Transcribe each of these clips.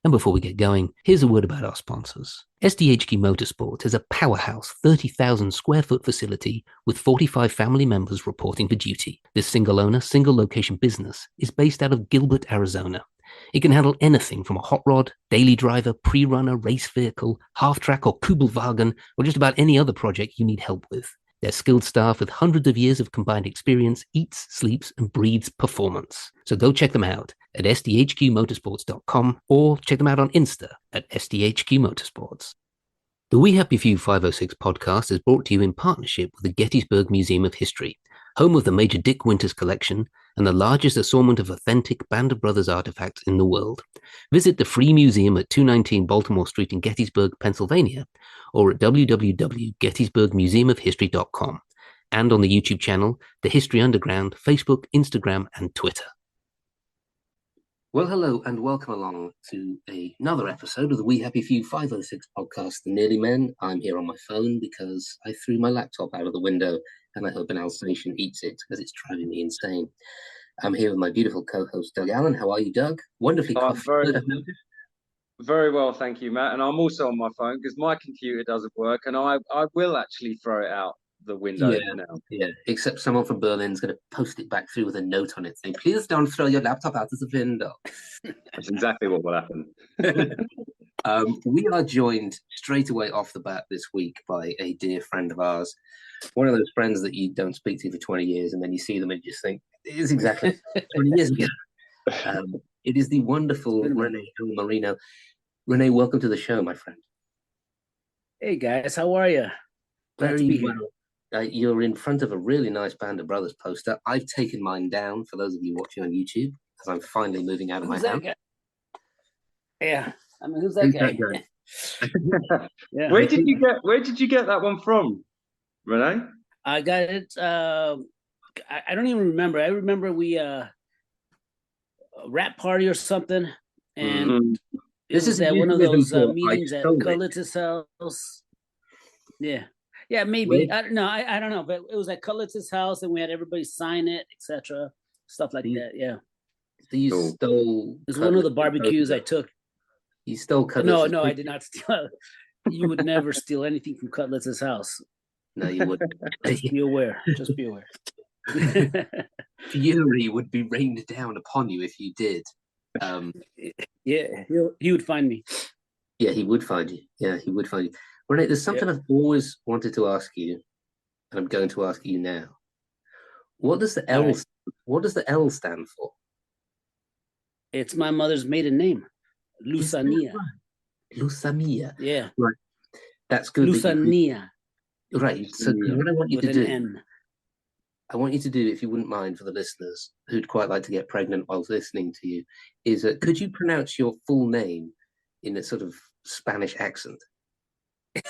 And before we get going, here's a word about our sponsors. SDHQ Motorsports is a powerhouse 30,000 square foot facility with 45 family members reporting for duty. This single owner, single location business is based out of Gilbert, Arizona. It can handle anything from a hot rod, daily driver, pre-runner, race vehicle, half-track or Kugelwagen, or just about any other project you need help with. Their skilled staff with hundreds of years of combined experience eats, sleeps, and breathes performance. So go check them out at sdhqmotorsports.com or check them out on Insta at sdhqmotorsports. The We Happy Few 506 podcast is brought to you in partnership with the Gettysburg Museum of History, home of the Major Dick Winters collection and the largest assortment of authentic Band of Brothers artifacts in the world. Visit the free museum at 219 Baltimore Street in Gettysburg, Pennsylvania, or at www.gettysburgmuseumofhistory.com, and on the YouTube channel, The History Underground, Facebook, Instagram, and Twitter. Well, hello, and welcome along to another episode of the We Happy Few 506 podcast, The Nearly Men. I'm here on my phone because I threw my laptop out of the window, and I hope an Alsatian eats it because it's driving me insane. I'm here with my beautiful co-host, Doug Allen. How are you, Doug? Wonderfully coffee. Very well, thank you, Matt. And I'm also on my phone because my computer doesn't work, and I will actually throw it out the window now. Yeah, except someone from Berlin's going to post it back through with a note on it saying, please don't throw your laptop out of the window. That's exactly what will happen. We are joined straight away off the bat this week by a dear friend of ours, one of those friends that you don't speak to for 20 years, and then you see them and you just think, it is exactly 20 years ago. It is the wonderful Rene Moreno. Rene, welcome to the show, my friend. Hey, guys. How are you? Glad to be here. You're in front of a really nice Band of Brothers poster. I've taken mine down for those of you watching on YouTube because I'm finally moving out of my house. Yeah, I mean, who's that guy? Yeah. Where did you get that one from, Rene? I got it. I don't even remember. I remember we a rap party or something, and this is at one of those meetings at Cutlets' house. Yeah, maybe. I don't know. I don't know, but it was at Cutlets' house, and we had everybody sign it, etc. Stuff like that. Yeah. So you stole? It was one of the barbecues I took. You stole Cutlets'? No, I did not steal. You would never steal anything from Cutlets' house. No, you wouldn't. Just be aware. Just be aware. Fury would be rained down upon you if you did. Yeah, he would find me. Yeah, he would find you. Yeah, he would find you. Rene, there's something I've always wanted to ask you, and I'm going to ask you now. What does the L stand for? It's my mother's maiden name, Lusania. Lusania. Yeah. Right. That's good. Lusania. Right. So what I want you to do, N. I want you to do, if you wouldn't mind, for the listeners who'd quite like to get pregnant while listening to you, is could you pronounce your full name in a sort of Spanish accent?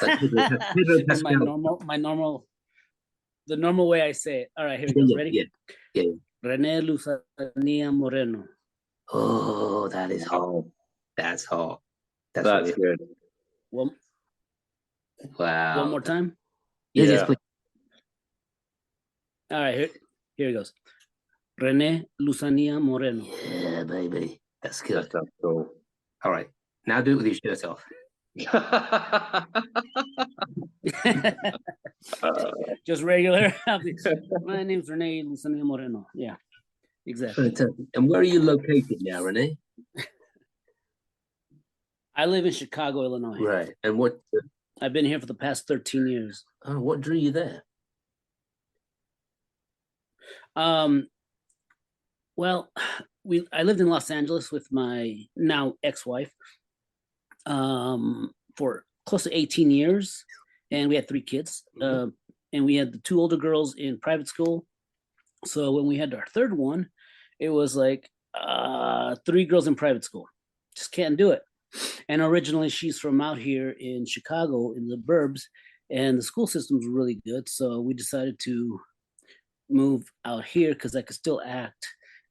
Like the normal way I say it. All right, here we go. Ready? Yeah. Rene Lusania Moreno. Oh, that is hot. That's hot. That's really good. Wow. One more time? Yes, please. All right, here it goes. Rene Lusania Moreno. Yeah, baby. That's good. That's cool. All right. Now do it with your shirt off. Just regular. My name's Rene Lusania Moreno. Yeah, exactly. And where are you located now, Rene? I live in Chicago, Illinois. Right. And what? I've been here for the past 13 years. Oh, what drew you there? Well, I lived in Los Angeles with my now ex-wife for close to 18 years, and we had 3 kids. And we had the 2 older girls in private school. So when we had our 3rd one, it was like 3 girls in private school. Just can't do it. And originally she's from out here in Chicago in the burbs, and the school system's really good. So we decided to move out here because I could still act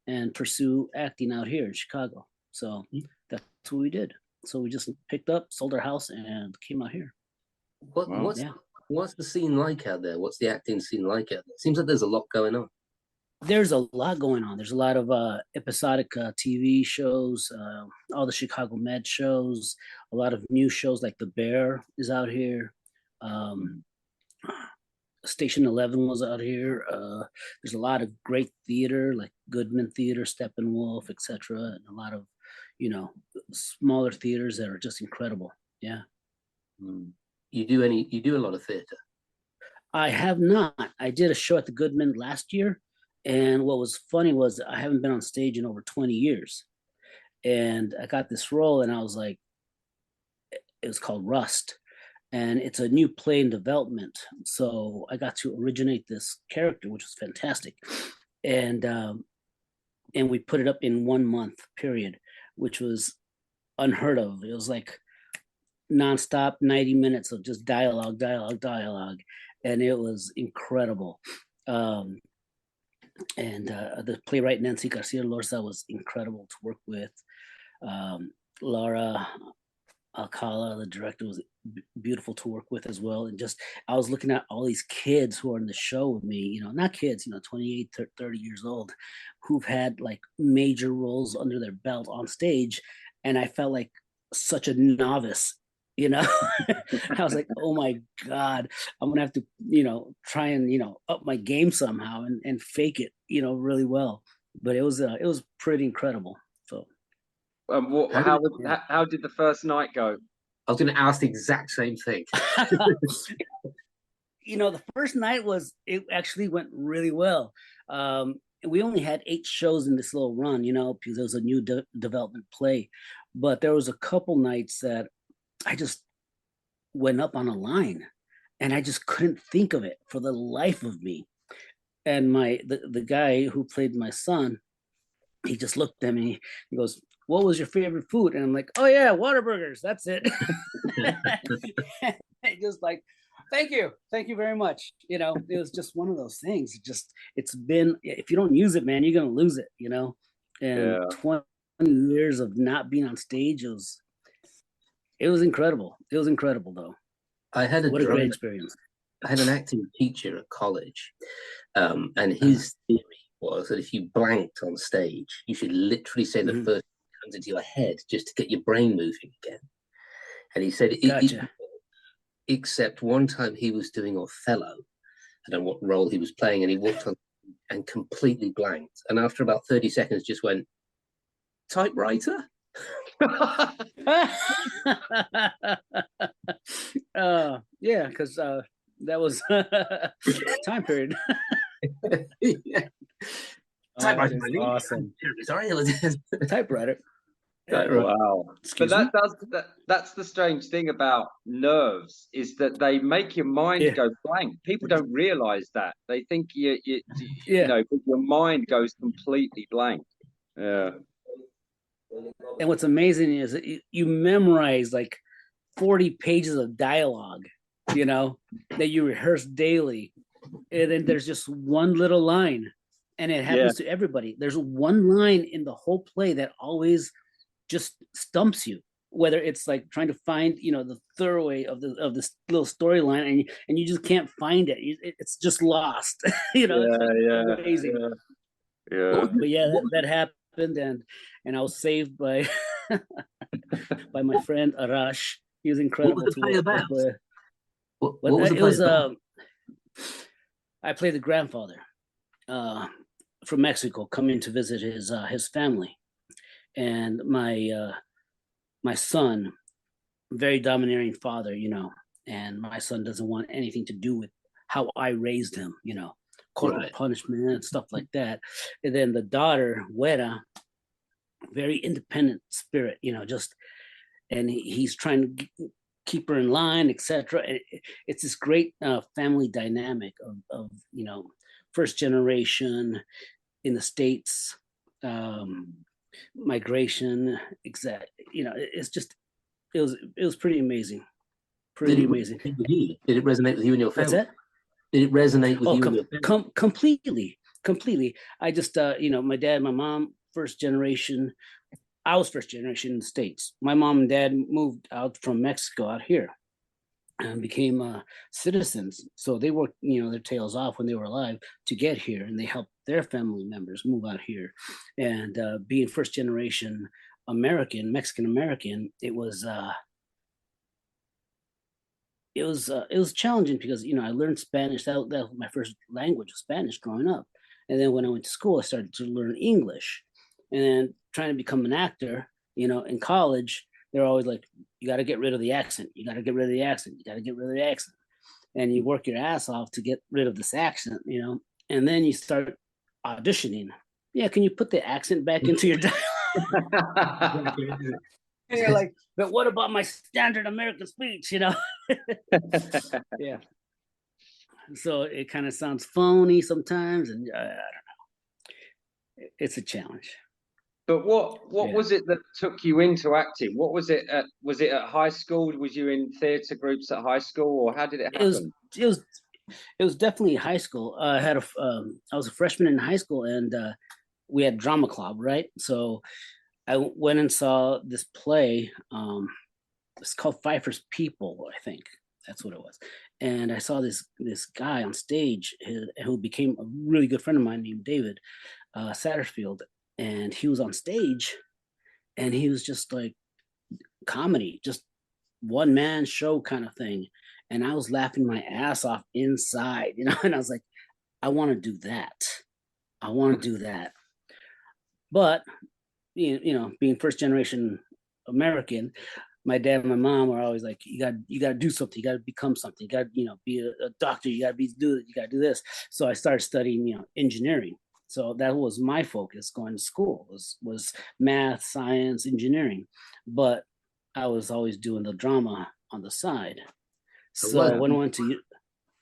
and pursue acting out here in Chicago. So that's what we did. So we just picked up, sold our house, and came out here. What's the scene like out there? What's the acting scene like out there? It seems like there's a lot going on. There's a lot going on. There's a lot of episodic TV shows, all the Chicago Med shows, a lot of new shows like The Bear is out here. Um, Station 11 was out here. There's a lot of great theater like Goodman Theater, Steppenwolf, etc., and a lot of, smaller theaters that are just incredible. Yeah. You do a lot of theater? I have not. I did a show at the Goodman last year, and what was funny was I haven't been on stage in over 20 years, and I got this role, and I was like, it was called Rust, and it's a new play in development. So I got to originate this character, which was fantastic, and we put it up in 1 month period, which was unheard of. It was like nonstop 90 minutes of just dialogue, and it was incredible. And the playwright Nancy Garcia Lorza was incredible to work with. Laura Alcala, the director, was beautiful to work with as well. And just, I was looking at all these kids who are in the show with me, not kids, 28, 30 years old, who've had like major roles under their belt on stage. And I felt like such a novice. I was like, oh my God, I'm gonna have to, try and, up my game somehow and fake it, really well. But it was pretty incredible. So how did the first night go? I was going to ask the exact same thing. The first night it actually went really well. We only had 8 shows in this little run, because it was a new development play. But there was a couple nights that I just went up on a line and I just couldn't think of it for the life of me. And the guy who played my son, he just looked at me, he goes, "What was your favorite food?" And I'm like, "Oh yeah, Whataburgers, that's it." Just like, thank you very much. It was just one of those things. It's been, if you don't use it, man, you're gonna lose it. And 20 years of not being on stage, it was incredible. It was incredible, though. What a great experience. I had an acting teacher at college, and his theory was that if you blanked on stage, you should literally say the first thing that comes into your head just to get your brain moving again. And he said, Gotcha. Except one time he was doing Othello, I don't know what role he was playing, and he walked on and completely blanked. And after about 30 seconds, just went, "Typewriter?" Yeah, because that was time period. Yeah. Typewriter. Awesome. Sorry. Typewriter. Wow. But that's the strange thing about nerves, is that they make your mind go blank. People don't realize that. They think but your mind goes completely blank. Yeah. And what's amazing is that you memorize like 40 pages of dialogue, that you rehearse daily. And then there's just one little line, and it happens to everybody. There's one line in the whole play that always just stumps you, whether it's like trying to find, the thoroughway of this little storyline, and you just can't find it. It's just lost. It's amazing. Yeah. But that happened, and I was saved by by my friend Arash. He was incredible. What was the play about? What was the play about? I played the grandfather from Mexico coming to visit his family, and my son, very domineering father, and my son doesn't want anything to do with how I raised him, corporal punishment and stuff like that. And then the daughter, Wera, very independent spirit, and he's trying to keep her in line, etc. It's this great family dynamic of first generation in the States, migration, it's just, it was pretty amazing. Amazing. Did it resonate with you and your family? What's that? Did it resonate with you and your family? Completely. I just, my dad, my mom, first generation. I was first generation in the States. My mom and dad moved out from Mexico out here. and became citizens. So they worked, their tails off when they were alive to get here, and they helped their family members move out here. And being first generation American, Mexican American, it was challenging because I learned Spanish. That was my first language, was Spanish, growing up. And then when I went to school, I started to learn English. And then trying to become an actor, in college, they're always like, you got to get rid of the accent. You got to get rid of the accent. You got to get rid of the accent. And you work your ass off to get rid of this accent, and then you start auditioning. Yeah, can you put the accent back into your dialogue? And you're like, but what about my standard American speech, Yeah. So it kind of sounds phony sometimes, and I don't know. It's a challenge. But what was it that took you into acting? What was it was it at high school? Was you in theater groups at high school, or how did it happen? It was definitely high school. I was a freshman in high school, and we had drama club, right? So I went and saw this play. It's called Pfeiffer's People, I think that's what it was. And I saw this guy on stage who became a really good friend of mine named David Satterfield. And he was on stage, and he was just like comedy, just one man show kind of thing. And I was laughing my ass off inside, and I was like, I want to do that. I want to do that. But, being first generation American, my dad and my mom were always like, you got to do something. You got to become something. You got to, be a doctor. You got to you got to do this. So I started studying, engineering. So that was my focus going to school, was math, science, engineering. But I was always doing the drama on the side. So when I went to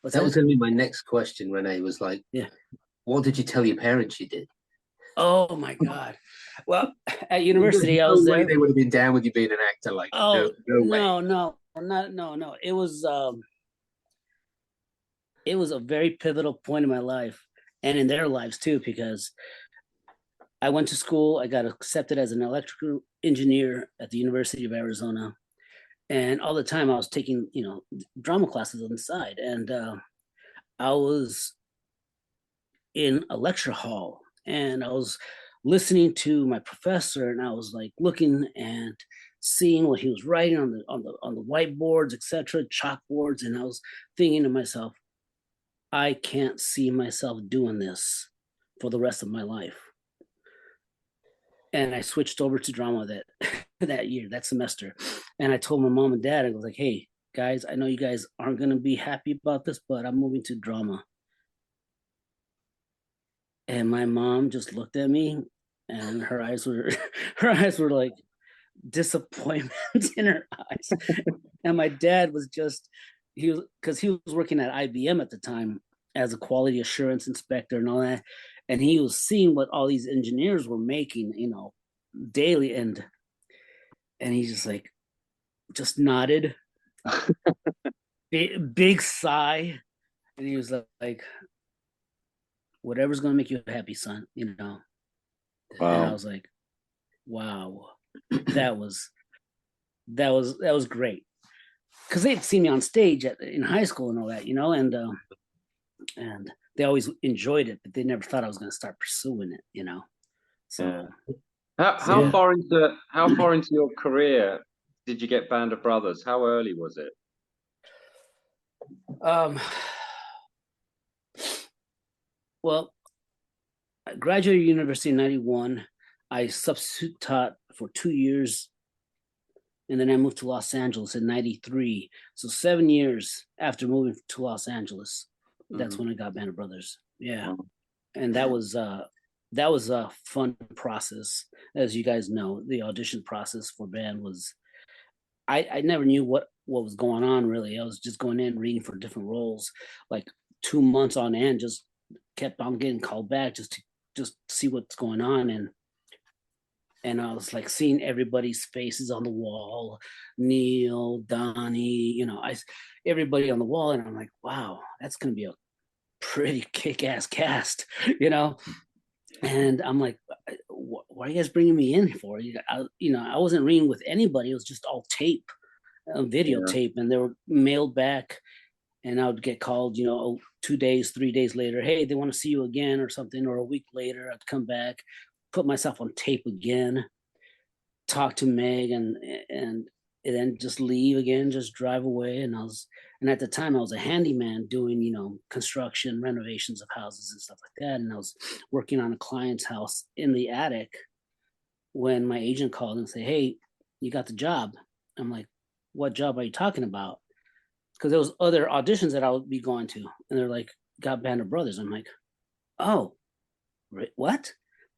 that was going to be my next question, Rene, was like, what did you tell your parents you did? Oh my God. Well, at university, I was there. They would have been down with you being an actor. Like, no way. No. It was a very pivotal point in my life, and in their lives too, because I went to school. I got accepted as an electrical engineer at the University of Arizona, and all the time I was taking, drama classes on the side, and I was in a lecture hall, and I was listening to my professor, and I was like looking and seeing what he was writing on the whiteboards, etc., chalkboards, and I was thinking to myself, I can't see myself doing this for the rest of my life. And I switched over to drama that year, that semester. And I told my mom and dad, I was like, hey, guys, I know you guys aren't going to be happy about this, but I'm moving to drama. And my mom just looked at me, and her eyes were like disappointment in her eyes. And my dad was because he was working at IBM at the time as a quality assurance inspector and all that. And he was seeing what all these engineers were making, daily. And he's just like, just nodded, big sigh. And he was like, whatever's going to make you happy, son, Wow. And I was like, wow, that was great. Because they'd seen me on stage in high school and all that, and they always enjoyed it, but they never thought I was going to start pursuing it, So, how far into your career did you get Band of Brothers? How early was it? Well, I graduated university in 91. I substitute taught for 2 years, and then I moved to Los Angeles in 93. So 7 years after moving to Los Angeles, that's when I got Band of Brothers. Yeah. And that was a fun process. As you guys know, the audition process for band was, I never knew what was going on, really. I was just going in, reading for different roles, like 2 months on end, just kept on getting called back just to see what's going on. And I was like seeing everybody's faces on the wall, Neil, Donnie, everybody on the wall. And I'm like, wow, that's going to be a pretty kick-ass cast, And I'm like, what are you guys bringing me in for? I wasn't reading with anybody. It was just all tape. videotape, and they were mailed back, and I would get called, 2 days, 3 days later, hey, they want to see you again or something, or a week later I'd come back, put myself on tape again, talk to Meg, and then just leave again, just drive away. And at the time I was a handyman doing, construction, renovations of houses and stuff like that. And I was working on a client's house in the attic when my agent called and said, hey, you got the job. I'm like, what job are you talking about? Because there was other auditions that I would be going to. And they're like, got Band of Brothers. I'm like, oh, what?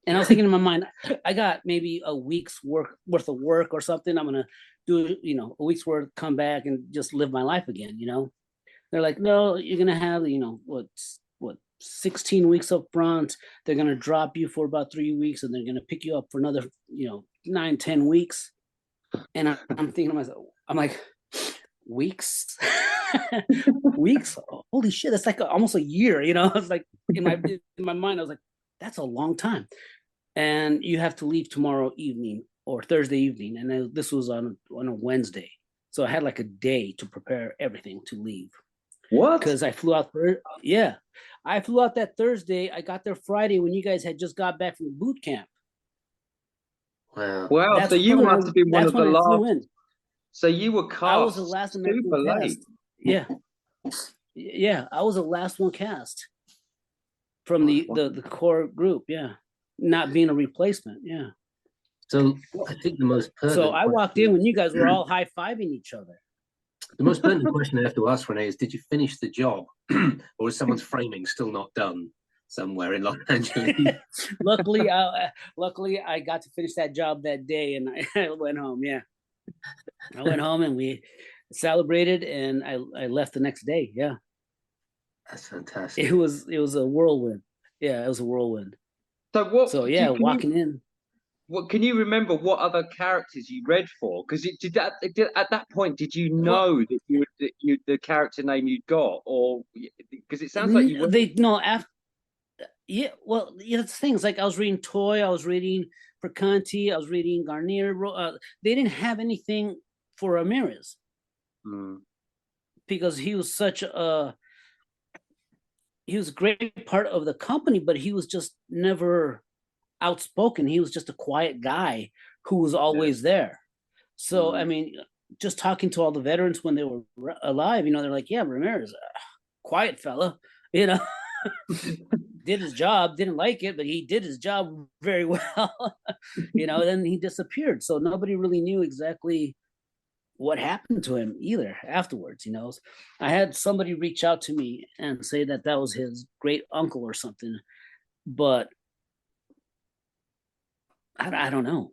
And I was thinking in my mind, I got maybe a week's worth of work or something. I'm going to do, a week's worth, come back and just live my life again, They're like, no, you're going to have, what, 16 weeks up front. They're going to drop you for about 3 weeks, and they're going to pick you up for another, 9, 10 weeks. And I'm thinking to myself, I'm like, weeks? Weeks? Holy shit, that's like almost a year, It's like in my mind, I was like, that's a long time. And you have to leave tomorrow evening or Thursday evening. And this was on a Wednesday. So I had like a day to prepare everything to leave. What? Because I flew out. I flew out that Thursday. I got there Friday when you guys had just got back from boot camp. Wow. So you must have been one of the last. So you were cast. I was the last American cast. Yeah. Yeah. I was the last one cast from the core group. Yeah. Not being a replacement. Yeah. So I think the most pertinent. So I walked in when you guys were all high-fiving each other. The most pertinent question I have to ask, Rene, is did you finish the job, or is someone's framing still not done somewhere in Los Angeles? Luckily, I got to finish that job that day, and I went home. Yeah, I went home and we celebrated, and I left the next day. Yeah, that's fantastic. It was a whirlwind. Yeah, it was a whirlwind. So yeah, walking in. What can you remember? What other characters you read for? Because at that point, did you know that the character name you got, or because it sounds like you were... after. Yeah, well, it's things like I was reading Toy, I was reading Percanti, I was reading Garnier. They didn't have anything for Ramirez because he was he was a great part of the company, but he was just never outspoken. He was just a quiet guy who was always there. So I mean, just talking to all the veterans when they were alive, they're like, yeah, Ramirez, quiet fella, did his job, didn't like it, but he did his job very well. Then he disappeared, so nobody really knew exactly what happened to him either afterwards. I had somebody reach out to me and say that was his great uncle or something, but I don't know.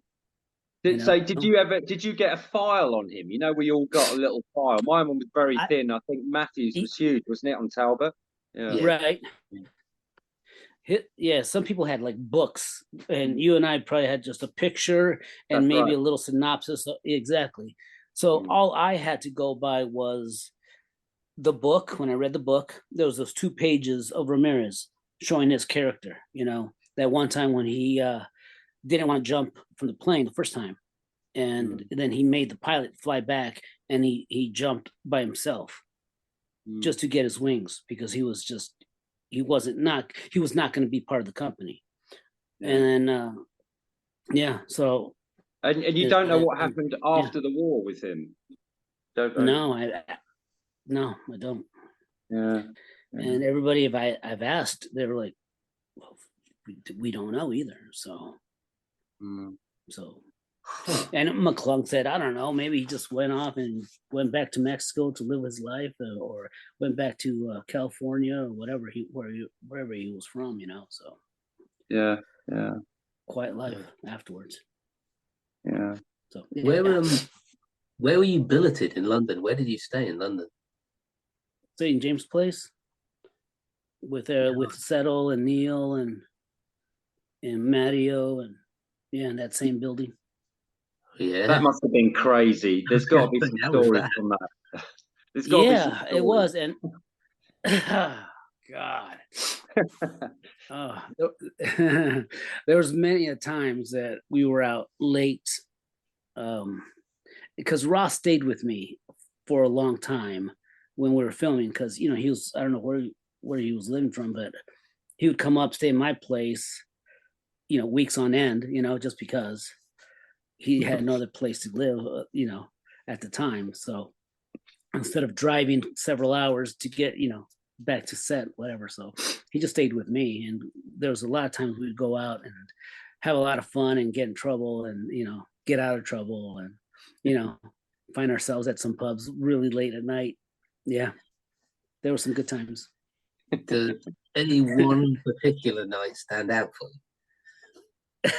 So did you get a file on him? We all got a little file. My one was very thin. I think Matthew's was huge, wasn't it, on Talbot? Yeah. Right. Yeah, some people had like books, and you and I probably had just a picture and maybe a little synopsis. Exactly. So all I had to go by was the book. When I read the book, there was those 2 pages of Ramirez showing his character. That one time when he didn't want to jump from the plane the first time, and then he made the pilot fly back, and he jumped by himself just to get his wings, because he was not going to be part of the company. And then so and you don't know what happened after the war with him? Don't know. No, I don't. Yeah. And everybody I've asked, they were like, well, we don't know either. So and McClung said, I don't know, maybe he just went off and went back to Mexico to live his life, or went back to California, or wherever he was from, so yeah quiet life afterwards. Yeah. So where were you billeted in London? Where did you stay in London? St. James Place with Settle and Neil and Matteo, and in that same building. Yeah, that must have been crazy. There's got to be some stories from that. There's got to be some stories. It was, and God, there was many a times that we were out late, because Ross stayed with me for a long time when we were filming, because he was, I don't know where he was living from, but he would come up, stay in my place, weeks on end, just because he had no other place to live, at the time. So instead of driving several hours to get, back to set, whatever. So he just stayed with me. And there was a lot of times we'd go out and have a lot of fun and get in trouble and, get out of trouble and, find ourselves at some pubs really late at night. Yeah. There were some good times. Does any one particular night stand out for you?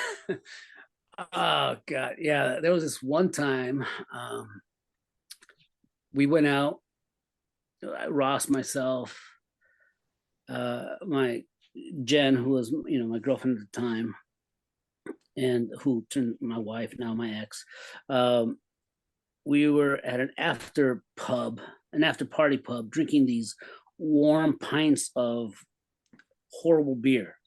Oh God. Yeah. There was this one time, we went out, Ross, myself, my Jen, who was, my girlfriend at the time, and who turned my wife, now my ex. We were at an after party pub, drinking these warm pints of horrible beer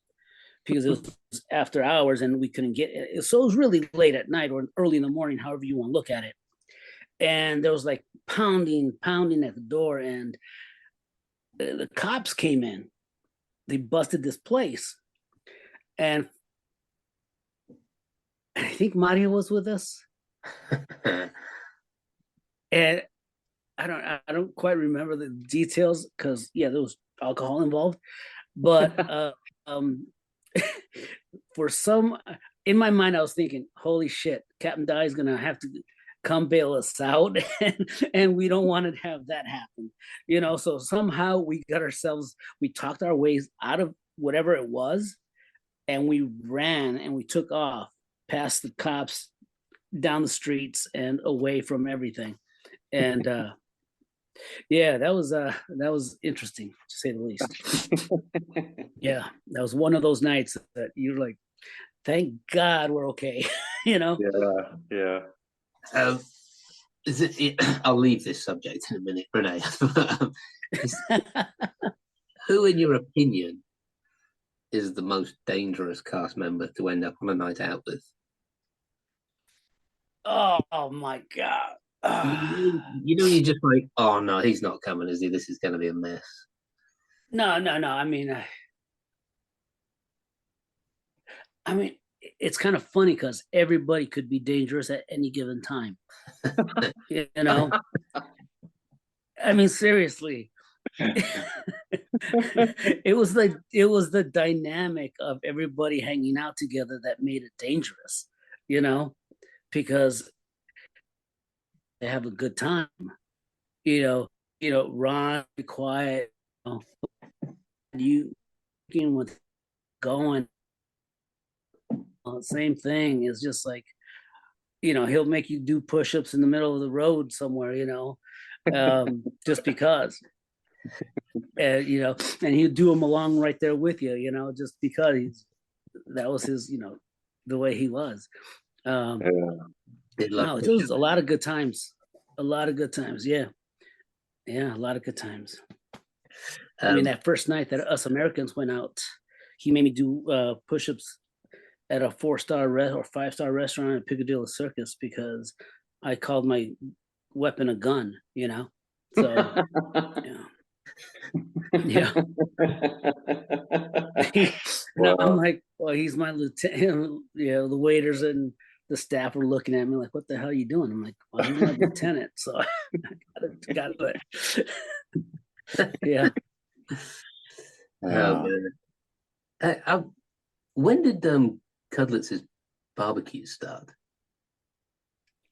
because it was after hours and we couldn't get it. So it was really late at night or early in the morning, however you want to look at it. And there was like pounding at the door, and the cops came in. They busted this place, and I think Mario was with us. And I don't quite remember the details because there was alcohol involved, but for some, in my mind, I was thinking, holy shit, Captain Di is gonna have to come bail us out, and we don't want to have that happen, so somehow we talked our ways out of whatever it was, and we ran and we took off past the cops, down the streets and away from everything. And that was interesting, to say the least. Yeah, that was one of those nights that you're like, thank God we're okay. Yeah. I'll leave this subject in a minute, Rene. Who, in your opinion, is the most dangerous cast member to end up on a night out with? Oh my God. You're just like, oh no, he's not coming, is he? This is going to be a mess. No. I mean, it's kind of funny because everybody could be dangerous at any given time. I mean, seriously. It was the dynamic of everybody hanging out together that made it dangerous, because they have a good time. Ron, be quiet, you with going. Same thing. Is just like, he'll make you do push-ups in the middle of the road somewhere, just because. And he'll do them along right there with you, just because that was his, the way he was. No, it was a lot of good times. A lot of good times. Yeah, a lot of good times. I mean, that first night that us Americans went out, he made me do push-ups at a 4-star or 5-star restaurant at Piccadilly Circus because I called my weapon a gun, So, yeah. Wow. I'm like, well, he's my lieutenant. The waiters and the staff were looking at me like, what the hell are you doing? I'm like, well, he's my lieutenant, so I gotta do it. Yeah. When did Cudlett's barbecue start?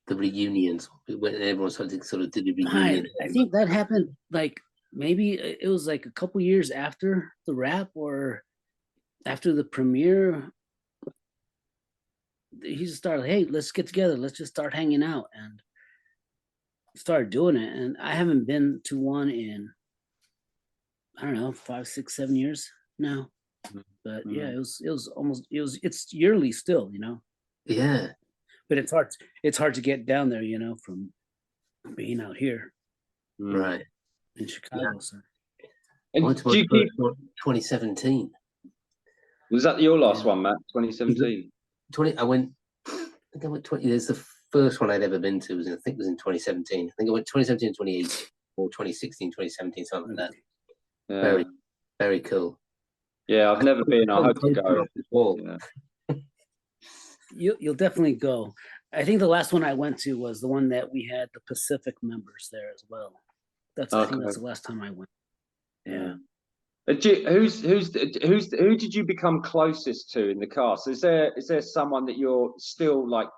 The reunions, when everyone started sort of did a reunion. I think that happened like maybe it was like a couple years after the wrap or after the premiere. He just started, hey, let's get together, let's just start hanging out, and started doing it. And I haven't been to one in, I don't know, 5, 6, 7 years now. But yeah, it's yearly still, Yeah. But it's hard to get down there, from being out here. Right. In Chicago. Yeah. So. And I went to 2017. Was that your last one, Matt? 2017? I think I went 20. There's the first one I'd ever been to was, I think it was in 2017. I think I went 2017, 2018, or 2016, 2017, something like that. Yeah. Very, very cool. Yeah, I've never been. I hope to go. Yeah. You'll definitely go. I think the last one I went to was the one that we had the Pacific members there as well. I think that's the last time I went. Yeah. Who did you become closest to in the cast? Is there someone that you're still like?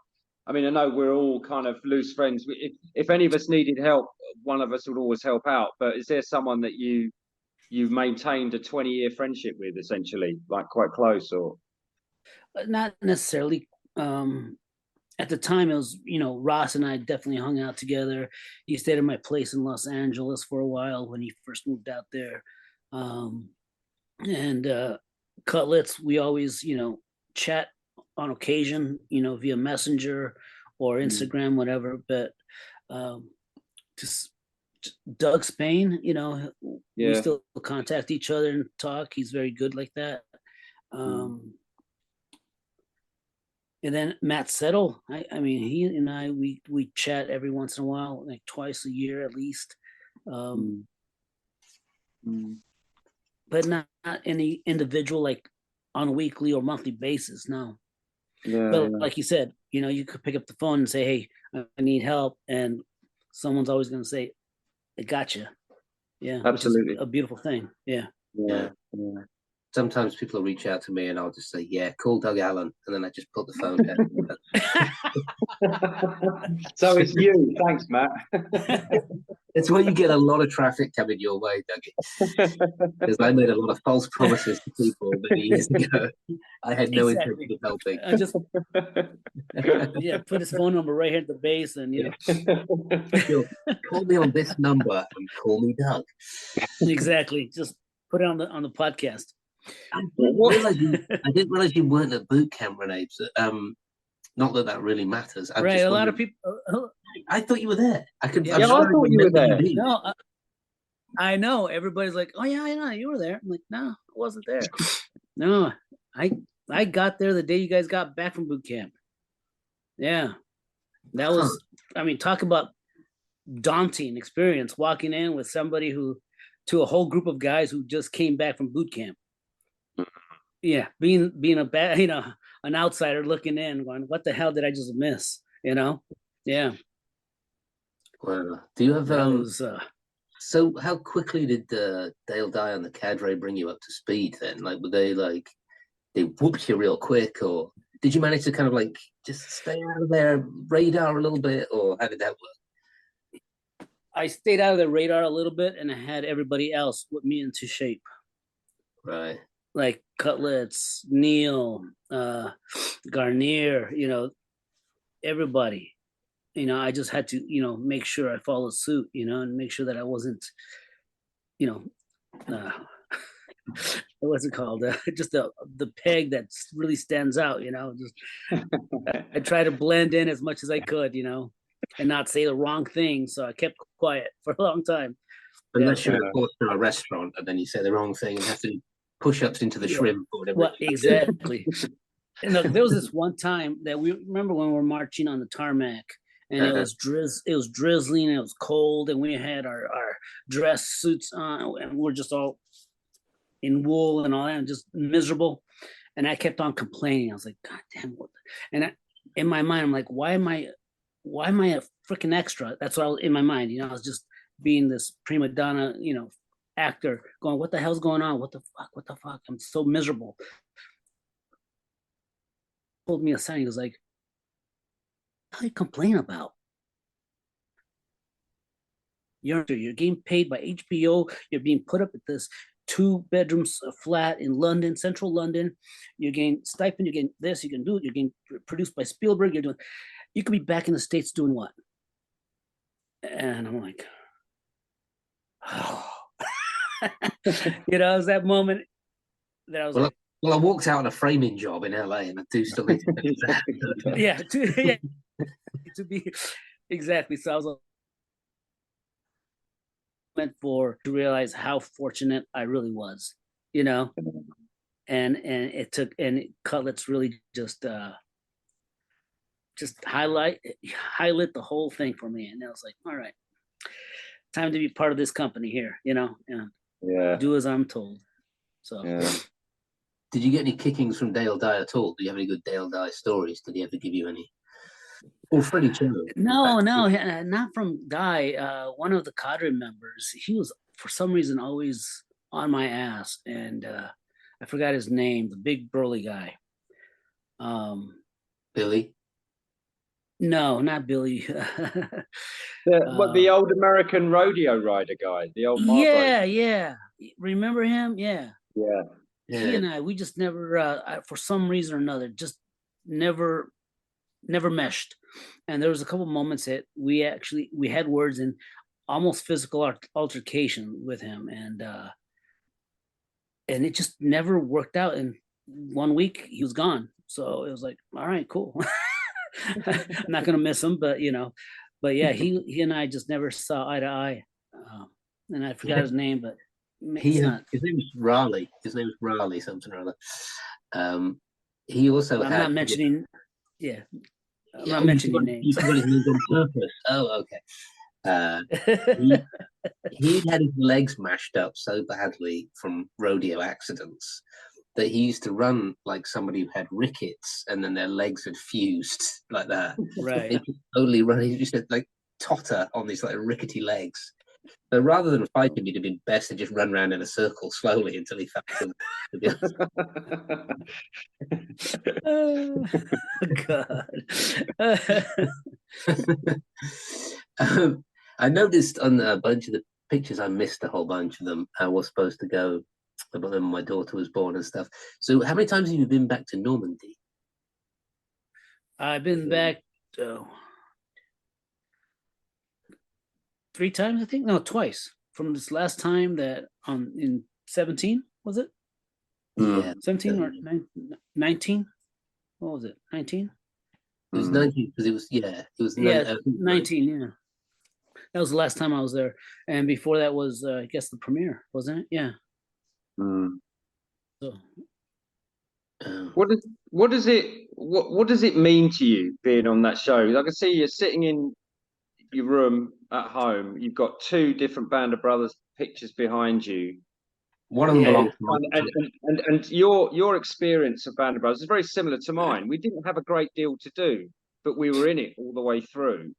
I mean, I know we're all kind of loose friends. If any of us needed help, one of us would always help out. But is there someone that you've maintained a 20-year friendship with, essentially, like quite close, or? Not necessarily. At the time, it was, Ross and I definitely hung out together. He stayed at my place in Los Angeles for a while when he first moved out there. And Cutlets, we always, chat on occasion, via Messenger or Instagram, whatever. But just Doug Spain, we still contact each other and talk. He's very good like that. And then Matt Settle, I mean, he and I, we chat every once in a while, like twice a year at least. But not any individual, like on a weekly or monthly basis, no. But like you said, you could pick up the phone and say, hey, I need help. And someone's always going to say, I got you. Yeah, absolutely. Which is a beautiful thing. Yeah. Sometimes people will reach out to me and I'll just say, yeah, call Doug Allen. And then I just put the phone down. So it's you. Thanks, Matt. It's where you get a lot of traffic coming your way, Dougie. Because I made a lot of false promises to people many years ago. I had no intention of helping. Just put his phone number right here at the base, and Sure. Call me on this number and call me Doug. Exactly. Just put it on the podcast. I didn't realize you weren't at boot camp, Rene. Not that really matters. Right, a lot of people. I thought you were there. I thought you were there. No, I know. Everybody's like, "Oh yeah, I know you were there." I'm like, "No, I wasn't there." No, I got there the day you guys got back from boot camp. Yeah, that was. I mean, talk about daunting experience walking in with somebody to a whole group of guys who just came back from boot camp. Yeah, being a bad, an outsider looking in, going, "What the hell did I just miss?" Yeah. Well, do you have so how quickly did Dale Dye and the cadre bring you up to speed then? Like, were they whooped you real quick, or did you manage to kind of just stay out of their radar a little bit, or how did that work? I stayed out of the radar a little bit, and I had everybody else whip me into shape. Right. Like Cutlets, Neil, Garnier, everybody. I just had to, make sure I followed suit, and make sure that I wasn't, what's it called? Just the peg that really stands out, just I try to blend in as much as I could, and not say the wrong thing. So I kept quiet for a long time. Unless you report to a restaurant and then you say the wrong thing and have to push-ups into the shrimp or whatever. Well, exactly. And look, there was this one time that we remember when we were marching on the tarmac, and it was drizzling, and it was cold, and we had our dress suits on, and we're just all in wool and all that, and just miserable. And I kept on complaining. I was like, God damn! And in my mind, I'm like, why am I a freaking extra? That's what I was in my mind. I was just being this prima donna, actor, going, what the hell's going on? What the fuck? I'm so miserable. Pulled me aside. He was like, what do you complain about? You're getting paid by HBO. You're being put up at this 2-bedroom flat in London, central London. You're getting stipend. You're getting this. You can do it. You're getting produced by Spielberg. You could be back in the States doing what? And I'm like, oh. It was that moment that I was like, well, I walked out on a framing job in LA, and I do still need to do that. To be exactly. So I was meant to realize how fortunate I really was, and it took, and Cutlets really just just highlight the whole thing for me. And I was like, all right, time to be part of this company here, and do as I'm told. So did you get any kickings from Dale Dye at all? Do you have any good Dale Dye stories? Did he ever give you any? Or Freddie Cho? No, not from Dye. One of the cadre members, he was for some reason always on my ass, and I forgot his name, the big burly guy. Billy? No, not Billy. The old American rodeo rider guy, the old yeah. Remember him? Yeah. He and we just never, for some reason or another, just never meshed. And there was a couple moments that we had words and almost physical altercation with him, and it just never worked out. And 1 week he was gone, so it was like, all right, cool. I'm not gonna miss him, but he and I just never saw eye to eye. And I forgot his name, but his name was Raleigh. His name was Raleigh something or other. He also I'm not mentioning. Yeah, I'm not mentioning names. You forgot his name on purpose. Oh, okay. He'd had his legs mashed up so badly from rodeo accidents that he used to run like somebody who had rickets, and then their legs had fused like that. Right. He could only run. He used to like totter on these like rickety legs. So rather than fight him, it'd have been best to just run around in a circle slowly until he found him. Oh, God. I noticed on a bunch of the pictures, I missed a whole bunch of them. I was supposed to go, but then my daughter was born and stuff. So how many times have you been back to Normandy? I've been back 3 times, I think. No, twice. From this last time that in 17, was it? Yeah. 17 or 19? What was it? 19? It was 19 because it was 19, yeah. That was the last time I was there. And before that was I guess the premiere, wasn't it? Yeah. So what does it mean to you being on that show? I can see you're sitting in your room at home. You've got 2 different Band of Brothers pictures behind you. One of them belongs to and your experience of Band of Brothers is very similar to mine. We didn't have a great deal to do, but we were in it all the way through.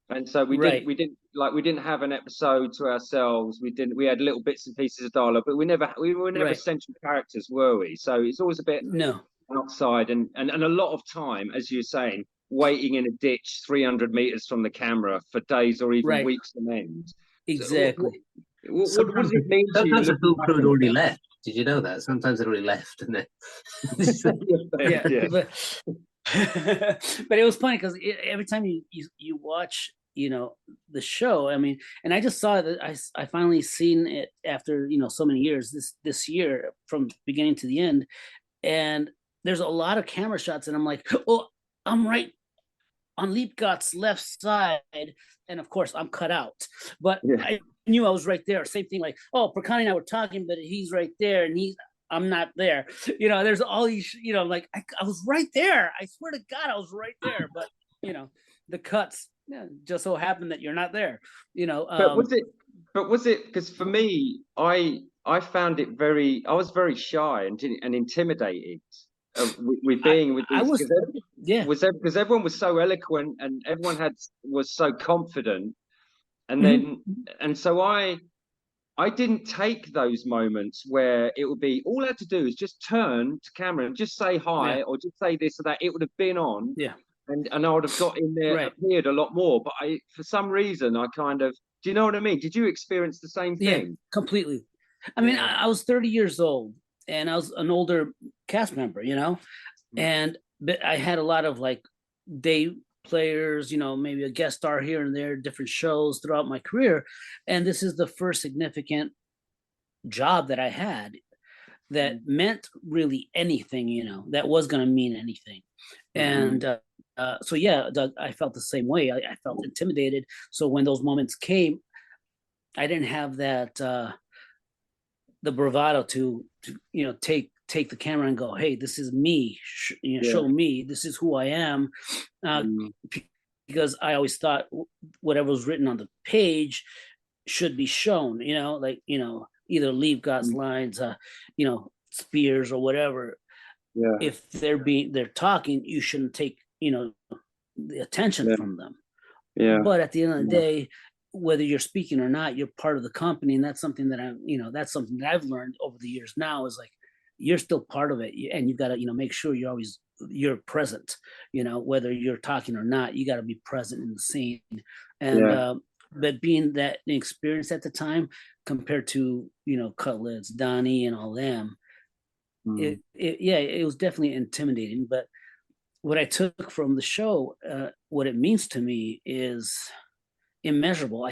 And so we didn't have an episode to ourselves. We had little bits and pieces of dialogue, but we were never central characters, were we? So it's always a bit outside and a lot of time, as you're saying, waiting in a ditch 300 meters from the camera for days or even weeks on end. Exactly. So what does it mean to you? Sometimes the film crew had already left. Did you know that? Sometimes they'd already left, and then but it was funny because every time you watch the show, I mean, and I just saw that I finally seen it after so many years this year from beginning to the end, and there's a lot of camera shots, and I'm like, oh, I'm right on Leapgott's left side, and of course I'm cut out, but I knew I was right there. Same thing, like, oh, Percani and I were talking, but he's right there, and I'm not there. There's all these, like I was right there. I swear to God, I was right there. But the cuts just so happened that you're not there. But was it? Because for me, I found it I was very shy and intimidated with being with these. Because everyone was so eloquent and everyone was so confident, and then and so I didn't take those moments where it would be all I had to do is just turn to camera and just say hi or just say this or that. It would have been on, and I would have got in there, appeared a lot more. But for some reason, I kind of, do you know what I mean? Did you experience the same thing? Yeah, completely. I mean, I was 30 years old and I was an older cast member, but I had a lot of like day players, maybe a guest star here and there, different shows throughout my career. And this is the first significant job that I had that meant really anything, that was going to mean anything. And so, Doug, I felt the same way. I felt intimidated. So when those moments came, I didn't have that, the bravado to take take the camera and go, hey, this is me, show me, this is who I am. Because I always thought whatever was written on the page should be shown, like, either leave God's lines, spears or whatever. Yeah. If they're talking, you shouldn't take, the attention from them. Yeah. But at the end of the day, whether you're speaking or not, you're part of the company. And that's something that I've learned over the years now, is like, you're still part of it. And you've got to, make sure you're present, whether you're talking or not, you got to be present in the scene. And, but being that experience at the time compared to, Cutlets, Donnie and all them, it was definitely intimidating. But what I took from the show, what it means to me is immeasurable.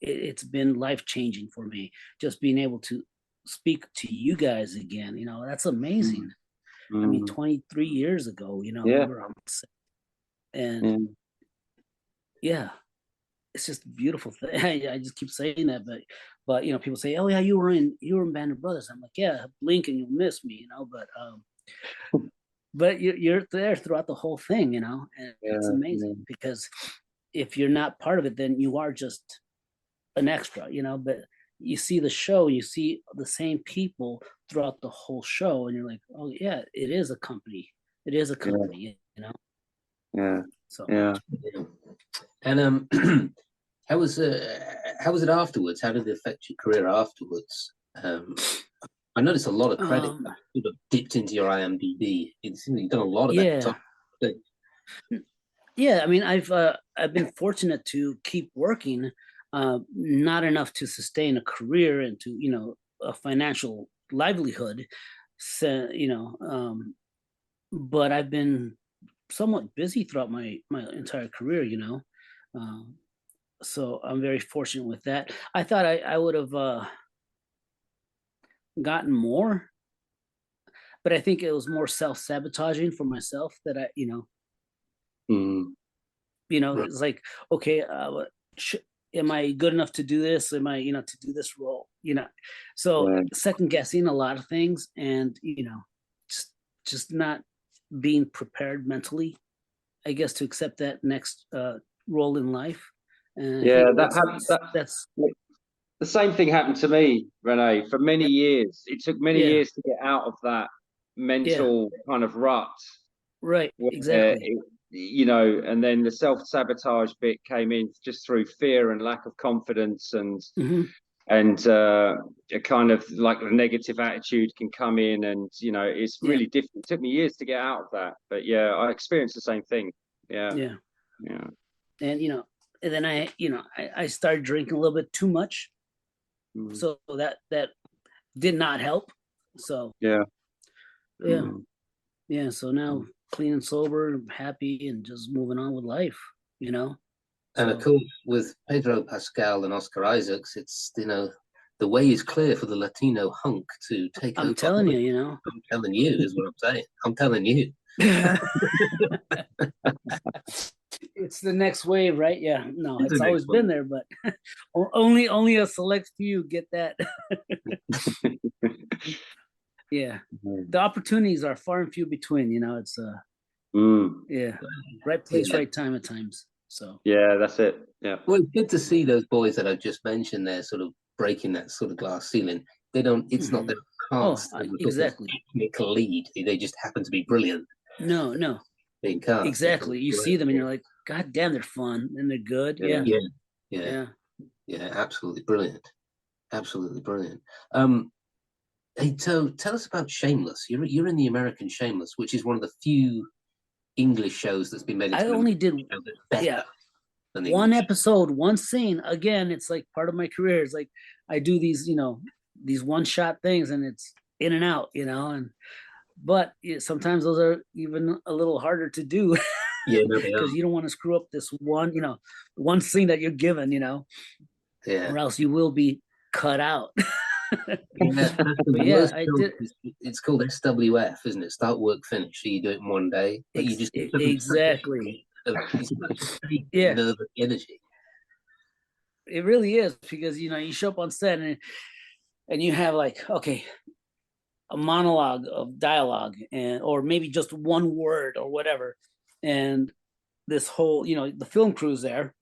It's been life-changing for me, just being able to speak to you guys again. That's amazing. I mean, 23 years ago, we were on set. And it's just a beautiful thing. I just keep saying that, but people say, oh yeah, you were in Band of Brothers. I'm like, yeah, blink and you'll miss me, but you're there throughout the whole thing, and it's amazing because if you're not part of it, then you are just an extra, but you see the show, you see the same people throughout the whole show, and you're like, oh yeah, it is a company. Yeah. So And how was it afterwards? How did it affect your career afterwards? I noticed a lot of credit sort of dipped into your IMDb. It seems you've done a lot of that. Yeah, I mean, I've been fortunate to keep working, not enough to sustain a career and to a financial livelihood. So but I've been somewhat busy throughout my entire career. So I'm very fortunate with that. I thought I would have gotten more, but I think it was more self-sabotaging for myself that it's like, okay, am I good enough to do this? Am I, to do this role? So second guessing a lot of things, and just not being prepared mentally, I guess, to accept that next role in life. And that's the same thing happened to me, Rene, for many years. It took many years to get out of that mental kind of rut. Right, exactly. And then the self-sabotage bit came in just through fear and lack of confidence, and a kind of like a negative attitude can come in, and it's really difficult. It took me years to get out of that, but I experienced the same thing. And and then I started drinking a little bit too much, so that did not help. So so now clean and sober, happy, and just moving on with life, And of course, with Pedro Pascal and Oscar Isaacs, it's the way is clear for the Latino hunk to take over. I'm telling you, I'm telling you is what I'm saying. I'm telling you. It's the next wave, right? Yeah, no, it's always been there, but only a select few get that. The opportunities are far and few between. It's right place, right time at times. So that's it. Well, it's good to see those boys that I just mentioned there, sort of breaking that sort of glass ceiling. They don't. It's not their cast. Exactly. Technical lead. They just happen to be brilliant. No. Being cast. Exactly. You see them and you're like, God damn, they're fun and they're good. Yeah. Absolutely brilliant. Absolutely brilliant. Hey, tell us about Shameless. You're in the American Shameless, which is one of the few English shows that's been made. I only did one episode, one scene. Again, it's like part of my career. It's like I do these, these one-shot things, and it's in and out, but sometimes those are even a little harder to do. Because you don't want to screw up this one scene that you're given, or else you will be cut out. I did. It's called SWF, isn't it? Start, work, finish. So you do it in one day. But you just exactly. Nervous energy. It really is, because you show up on set and you have like, okay, a monologue of dialogue, and or maybe just one word or whatever, and this whole, the film crew's there,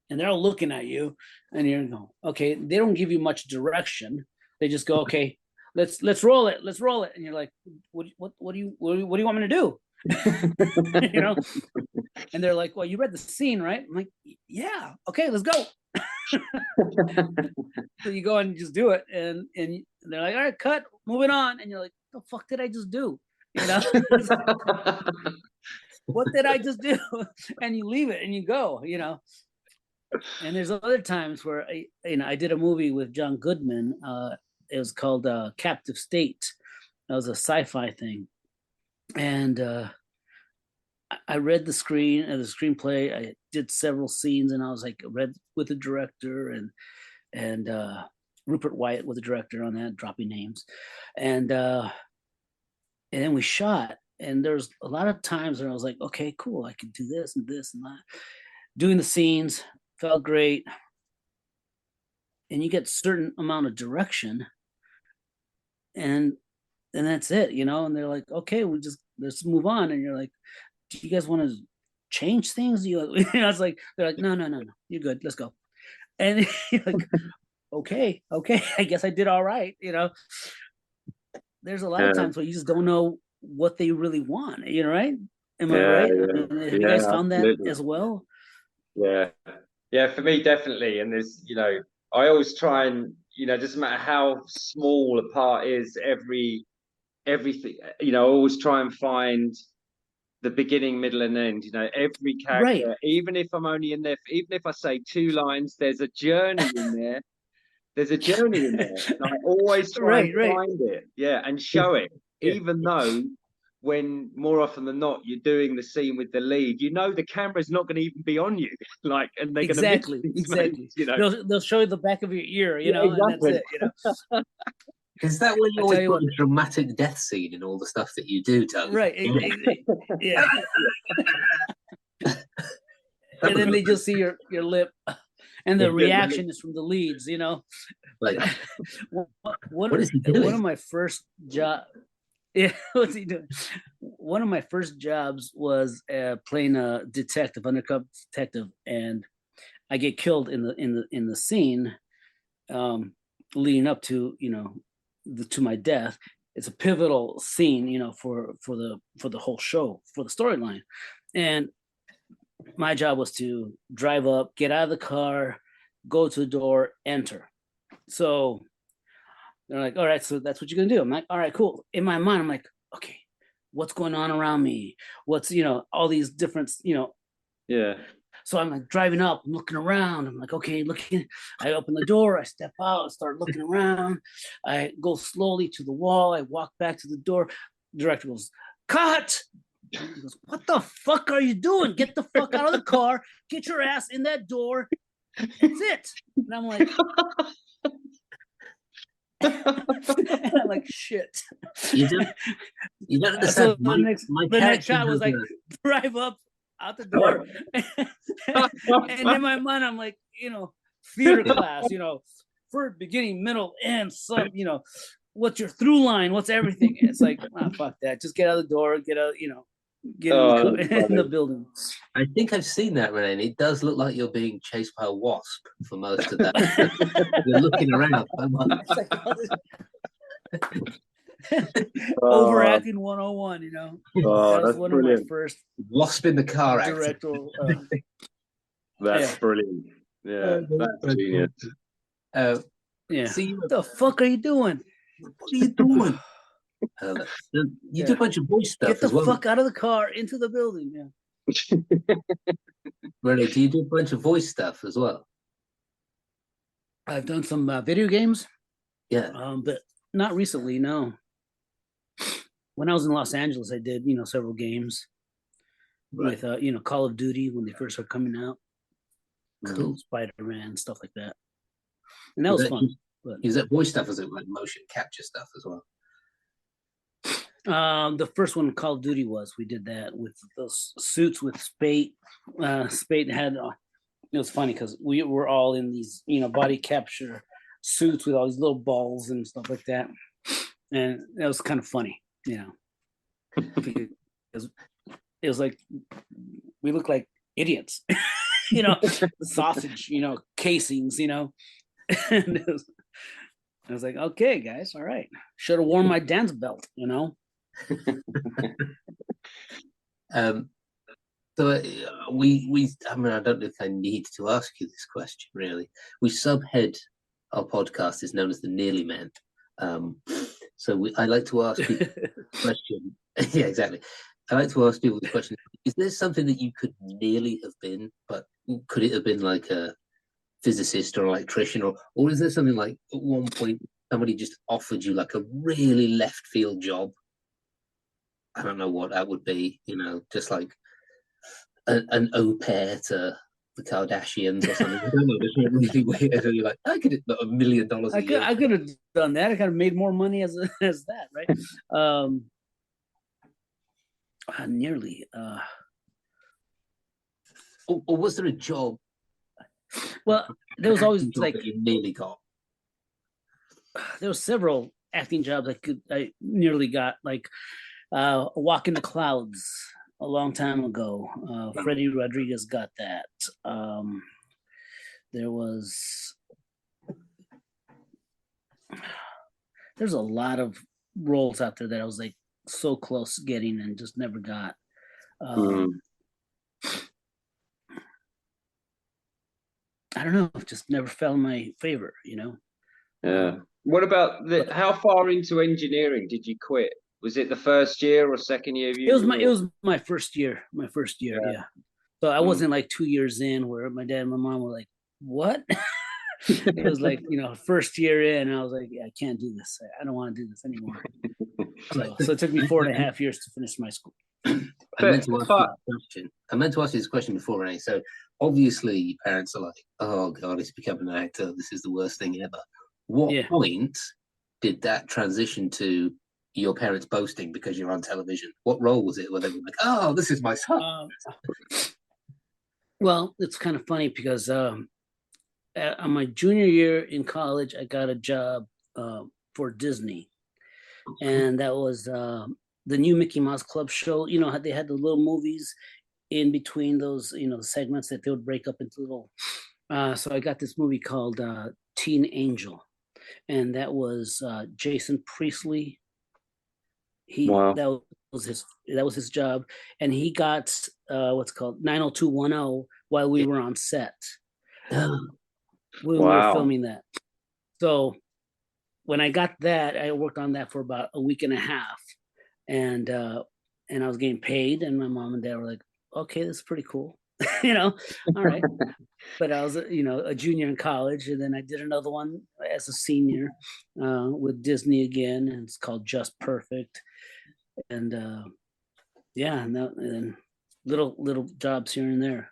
and they're all looking at you, and you're going, okay. They don't give you much direction. They just go, okay, let's roll it, and you're like, what do you want me to do? And they're like, well, you read the scene, right? I'm like, yeah, okay, let's go. So you go and just do it, and they're like, all right, cut, moving on, and you're like, the fuck did I just do? What did I just do? And you leave it and you go, And there's other times where I did a movie with John Goodman. It was called Captive State. That was a sci-fi thing, and I read the screenplay. I did several scenes, and I was like, read with the director and Rupert Wyatt was the director on that, dropping names, and then we shot. And there's a lot of times where I was like, okay, cool, I can do this and this and that. Doing the scenes felt great, and you get certain amount of direction, and that's it, And they're like, okay, let's move on. And you're like, do you guys want to change things? It's like, they're like, no, you're good, let's go. And you're like, okay, I guess I did all right. There's a lot of times where you just don't know what they really want, right? Am I right? Have you guys found that as well? Yeah, for me, definitely. And there's, I always try and, doesn't matter how small a part is, everything, I always try and find the beginning, middle, and end. Every character, right. Even if I'm only in there, even if I say 2 lines, there's a journey in there. There's a journey in there. And I always try and find it, and show it, even though when more often than not you're doing the scene with the lead, the camera's not going to even be on you, and they're exactly. Moments, they'll show you the back of your ear, exactly. And that's it. Is that when you always put a dramatic death scene in all the stuff that you do, Doug? Right. Yeah. And then they just see your lip, and the reaction is from the leads, Like, what is he doing? One of my first job. Yeah, what's he doing? One of my first jobs was playing a detective, undercover detective, and I get killed in the scene leading up to to my death. It's a pivotal scene, for the whole show, for the storyline, and my job was to drive up, get out of the car, go to the door, enter. So they're like, all right, so that's what you're gonna do. I'm like, all right, cool. In my mind, I'm like, okay, what's going on around me? What's, all these different, Yeah. So I'm like driving up, I'm looking around. I'm like, okay, looking. I open the door, I step out, start looking around. I go slowly to the wall. I walk back to the door. The director goes, cut. And he goes, what the fuck are you doing? Get the fuck out of the car. Get your ass in that door. That's it. And I'm like, and I'm like, shit. You don't understand. So the next shot was like, drive up out the door. And in my mind, I'm like, theater class, for beginning, middle, end, some, what's your through line? What's everything? And it's like, fuck that. Just get out the door, get out, get in the building. I think I've seen that, Rene. It does look like you're being chased by a wasp for most of that. You're looking around. Overacting 101, that was one brilliant. Of my first wasp in the car director. That's brilliant. Yeah, that's genius. See, what the fuck are you doing? What are you doing? You do a bunch of voice stuff. Get the fuck out of the car, into the building. Really? Do you do a bunch of voice stuff as well? I've done some video games. Yeah. But not recently, no. When I was in Los Angeles, I did, several games with, Call of Duty when they first started coming out. Cool. Spider-Man, stuff like that. And that was fun. Is that voice stuff? Or is it like motion capture stuff as well? The first one, Call of Duty, we did that with those suits with Spate. Spate had, it was funny because we were all in these, body capture suits with all these little balls and stuff like that. and that was kind of funny, because it was like we look like idiots, sausage, casings, and I was like, okay, guys, all right, should have worn my dance belt, So I mean, I don't know if I need to ask you this question, really. We subhead our podcast is known as the Nearly Men. So I like to ask people the question. Yeah, exactly. I like to ask people the question: is there something that you could nearly have been, but could it have been like a physicist or electrician, or is there something like at one point somebody just offered you like a really left field job? I don't know what that would be, just like an au pair to the Kardashians or something. I don't know, it's really weird. And you're like, I could have $1 million a year. I could have done that. I could have made more money as that, right? Nearly. Or was there a job? Well, there was always like that you nearly got. There were several acting jobs I nearly got, like Walk in the Clouds a long time ago. Freddie Rodriguez got that. There's a lot of roles out there that I was like so close getting and just never got. I don't know, just never fell in my favor, Yeah. What about how far into engineering did you quit? Was it the first year or second year? It was my first year. Yeah. So I wasn't like 2 years in where my dad and my mom were like, "What?" It was like, first year in, and I was like, "Yeah, I can't do this. I don't want to do this anymore." So it took me 4.5 years to finish my school. I meant to ask you this question before, Rene. So obviously your parents are like, "Oh God, he's becoming an actor. This is the worst thing ever." What point did that transition to your parents boasting because you're on television? What role was it where they were like, "Oh, this is my son"? Well, it's kind of funny because on my junior year in college, I got a job for Disney, and that was the new Mickey Mouse Club show. How they had the little movies in between those, segments that they would break up into little. So I got this movie called Teen Angel, and that was Jason Priestley. That was his job, and he got what's called 90210 while we were on set. We were filming that. So when I got that, I worked on that for about a week and a half, and I was getting paid, and my mom and dad were like, "Okay, this is pretty cool." All right. But I was, a junior in college, and then I did another one as a senior with Disney again, and it's called Just Perfect. And and little jobs here and there,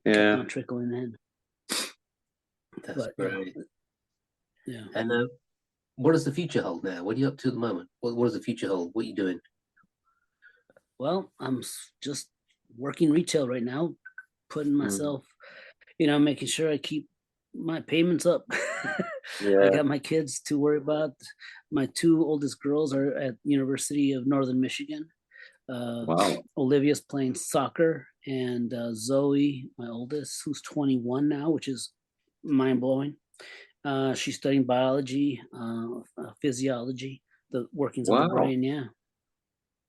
kept on trickling in. That's great. Yeah. And what does the future hold now? What are you up to at the moment? What does the future hold? What are you doing? Well, I'm just working retail right now, putting myself, making sure I keep my payments up. I got my kids to worry about. My 2 oldest girls are at University of Northern Michigan. Olivia's playing soccer, and Zoe, my oldest, who's 21 now, which is mind-blowing. She's studying biology, physiology, the workings of the brain.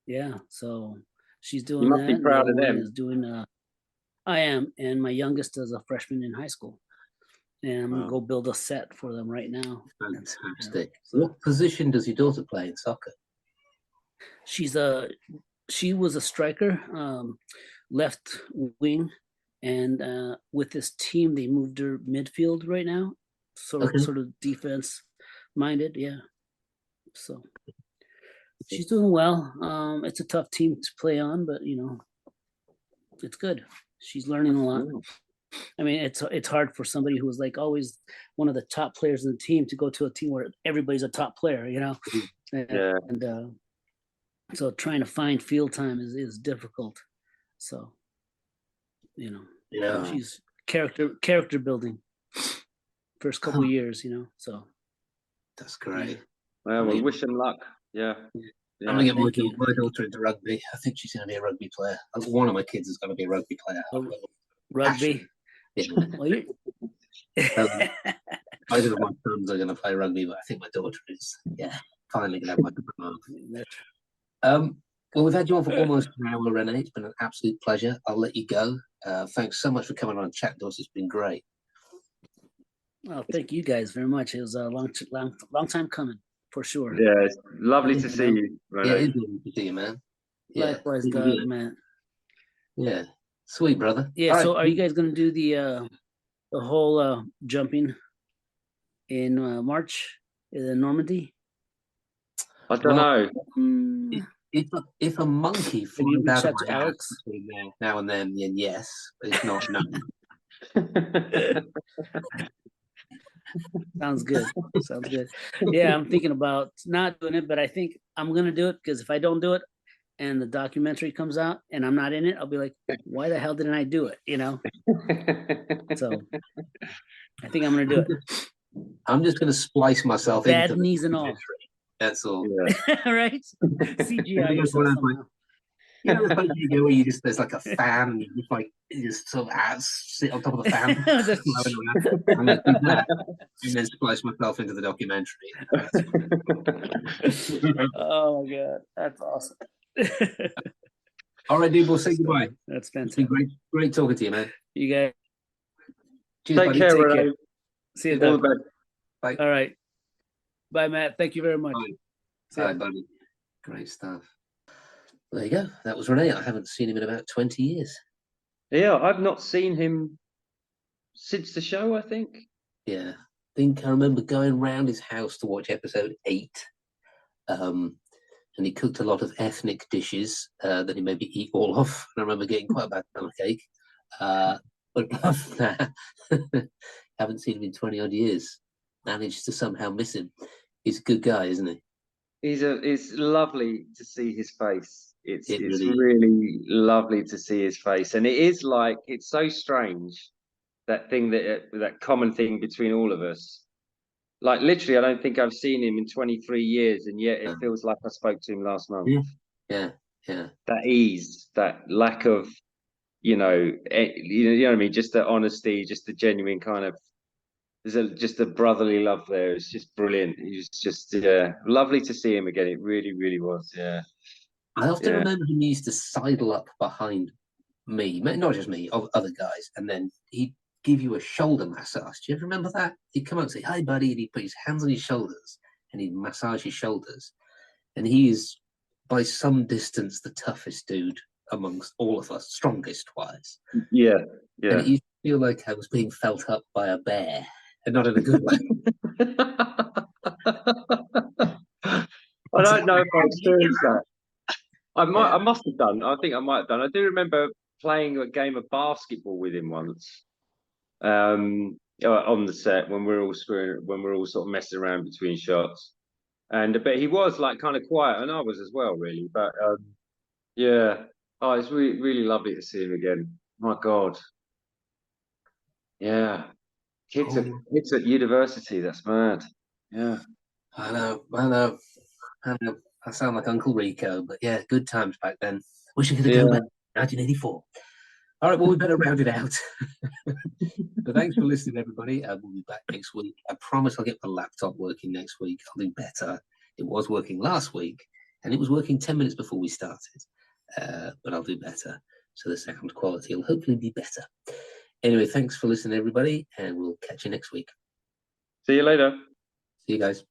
Yeah. So she's doing that. You must be proud of them. Is doing. I am, and my youngest is a freshman in high school, and I'm gonna go build a set for them right now. Fantastic. What position does your daughter play in soccer? She was a striker, left wing, and with this team they moved her midfield right now, sort of defense minded. Yeah, so she's doing well. It's a tough team to play on, but it's good. She's learning a lot. I mean, it's hard for somebody who was like always one of the top players in the team to go to a team where everybody's a top player, and so trying to find field time is difficult. So, she's character building first couple of years, so that's great. Well, we wish them luck. Yeah. I'm gonna get my daughter into rugby. I think she's gonna be a rugby player. One of my kids is gonna be a rugby player. Rugby. Yeah. Either of my sons are gonna play rugby, but I think my daughter is. Yeah, finally gonna have my well, we've had you on for almost an hour, Rene. It's been an absolute pleasure. I'll let you go. Thanks so much for coming on and chatting to us. It's been great. Oh, thank you guys very much. It was a long time coming, for sure. Yeah, it's lovely to see you, Rene. Yeah, it is lovely to see you, man. Likewise, Doug, man. Yeah, sweet brother. Yeah. So, are you guys gonna do the whole jumping in March in Normandy? I don't know. If a monkey flies out of my house between now and then yes, but if not, no. Sounds good. Sounds good. Yeah, I'm thinking about not doing it, but I think I'm gonna do it because if I don't do it and the documentary comes out and I'm not in it, I'll be like, why the hell didn't I do it? You know? So I think I'm gonna do it. I'm just gonna splice myself bad into knees and all. That's all. Yeah. Right? CGI yourself somehow. You know, the place you go where you just there's like a fan and you just sort of sit on top of the fan. I'm gonna do that and then splice myself into the documentary. Oh my god, that's awesome. All right, dude, we'll say goodbye. That's fantastic. It's been great talking to you, man. You guys take care, Rene. See you, Doug. Bye. All right. Bye, Matt. Thank you very much. Bye, buddy. Great stuff. There you go. That was Rene. I haven't seen him in about 20 years. Yeah, I've not seen him since the show, I think. Yeah. I remember going round his house to watch episode 8. And he cooked a lot of ethnic dishes that he made me eat all of. And I remember getting quite a bad stomachache. But apart from that, haven't seen him in 20-odd years. Managed to somehow miss him. He's a good guy, isn't he? It's lovely to see his face. It's really lovely to see his face, and it's so strange, that common thing between all of us. Like literally, I don't think I've seen him in 23 years, and yet it feels like I spoke to him last month. Yeah. That ease, that lack of, you know what I mean. Just the honesty, just the genuine kind of. There's just a brotherly love there. It's just brilliant. He's just lovely to see him again. It really, really was. Yeah. I often remember him used to sidle up behind me, not just me, other guys, and then he'd give you a shoulder massage. Do you ever remember that? He'd come up and say, "Hi, buddy," and he'd put his hands on his shoulders and he'd massage his shoulders. And he is, by some distance, the toughest dude amongst all of us, strongest wise. Yeah. And it used to feel like I was being felt up by a bear. And not in a good way. I don't know if I experienced that. I must have done. I think I might have done. I do remember playing a game of basketball with him once, on the set when we're all sort of messing around between shots, but he was like kind of quiet, and I was as well, really. But yeah, it's really, really lovely to see him again. My God, yeah. Kids at university, that's mad. Yeah. I know. I sound like Uncle Rico, but yeah, good times back then. Wish I could have gone back 1984. All right, well, we better round it out. But thanks for listening, everybody. We'll be back next week. I promise I'll get the laptop working next week. I'll do better. It was working last week, and it was working 10 minutes before we started. But I'll do better. So the sound quality will hopefully be better. Anyway, thanks for listening, everybody, and we'll catch you next week. See you later. See you guys.